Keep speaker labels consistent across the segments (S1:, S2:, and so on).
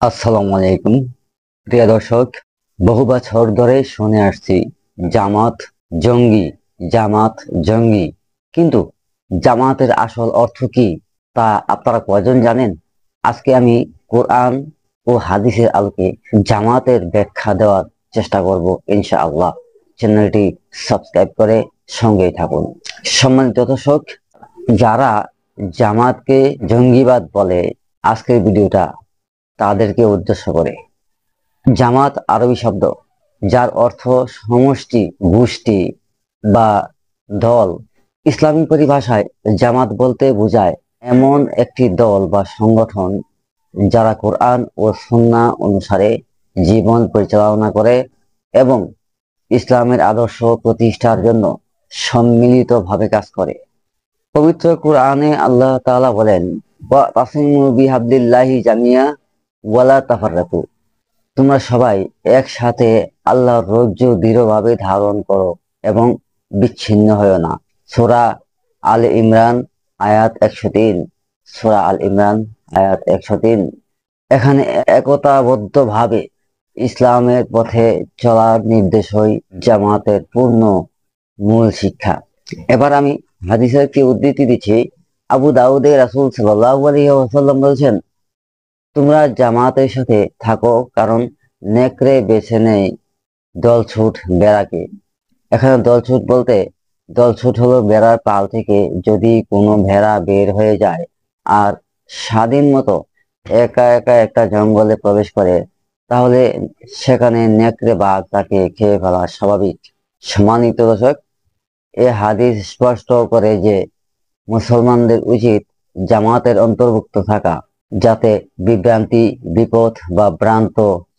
S1: আসসালামু আলাইকুম প্রিয় দর্শক, বহু বছর ধরে শুনে আসছি জামাত জঙ্গি, জামাত জঙ্গি। কিন্তু জামাতের আসল অর্থ কি তা আপনারা কয়জন জানেন? আজকে আমি কোরআন ও হাদিসের আলোকে জামাতের ব্যাখ্যা দেওয়ার চেষ্টা করব ইনশাআল্লাহ। চ্যানেলটি সাবস্ক্রাইব করে সঙ্গেই থাকুন। সম্মানিত দর্শক, যারা জামাতকে জঙ্গিবাদ বলে, আজকের ভিডিওটা তাদেরকে উদ্দেশ্য করে। জামাত আরবি শব্দ যার অর্থ সমষ্টি, গোষ্ঠী বা দল। ইসলামী পরিভাষায় জামাত বলতে বোঝায় এমন একটি দল বা সংগঠন যারা কোরআন ও সুন্নাহ অনুসারে জীবন পরিচালনা করে এবং ইসলামের আদর্শ প্রতিষ্ঠার জন্য সম্মিলিতভাবে কাজ করে। পবিত্র কোরআনে আল্লাহ তাআলা বলেন, ওয়াতাসিমু বিহাবলিল্লাহি জামিয়া ওয়ালা তাফাররাকু, তোমরা সবাই একসাথে আল্লাহর রজ্জু দৃঢ়ভাবে ধারণ করো এবং বিচ্ছিন্ন হয়ো না। সূরা আল ইমরান আয়াত 103। সূরা আল ইমরান আয়াত 103। এখানে একতাবদ্ধভাবে ইসলামের পথে চলার নির্দেশই জামাতের পূর্ণ মূল শিক্ষা। এবার আমি হাদিসের একটি উদ্ধৃতি দিচ্ছি। আবু দাউদে রাসূল সাল্লাল্লাহু আলাইহি ওয়াসাল্লাম বলছেন, তোমরা জামাতের সাথে থাকো, কারণ নেকড়ে বেছে নেয় দলছুট বেড়াকে। এখানে দলছুট বলতে, দলছুট হলো বেড়ার পাল থেকে যদি কোনো ভেড়া বের হয়ে যায় আর স্বাধীন মতো একা একা একটা জঙ্গলে প্রবেশ করে, তাহলে সেখানে নেকড়ে বাঘ তাকে খেয়ে ফেলা স্বাভাবিক। সম্মানিত দর্শক, এ হাদিস স্পষ্ট করে যে মুসলমানদের উচিত জামাতের অন্তর্ভুক্ত থাকা, যাতে বিভ্রান্তি, বিপদ বা ভ্রান্ত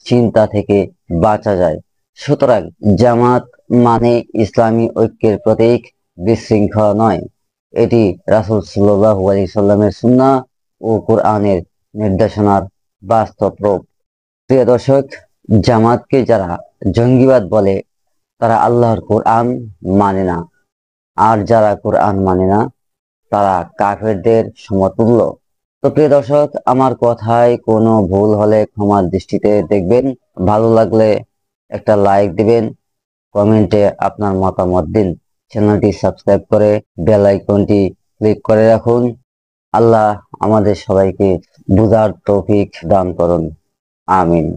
S1: চিন্তা থেকে বাঁচা যায়। সুতরাং জামাত মানে ইসলামী ঐক্যের প্রতীক, বিশৃঙ্খলা নয়। এটি রাসূল সাল্লাল্লাহু আলাইহি সাল্লামের সুন্নাহ ও কোরআনের নির্দেশনার বাস্তব রূপ। প্রিয় দর্শক, জামাতকে যারা জঙ্গিবাদ বলে তারা আল্লাহর কোরআন মানে না, আর যারা কোরআন মানে না তারা কাফেরদের সমতুল্য। তো প্রিয় দর্শক, আমার কথায় কোনো ভুল হলে ক্ষমার দৃষ্টিতে দেখবেন। ভালো লাগলে একটা লাইক দিবেন, কমেন্টে আপনার মতামত দিন। চ্যানেলটি সাবস্ক্রাইব করে বেল আইকনটি ক্লিক করে রাখুন। আল্লাহ আমাদের সবাইকে বুঝার তৌফিক দান করুন। আমিন।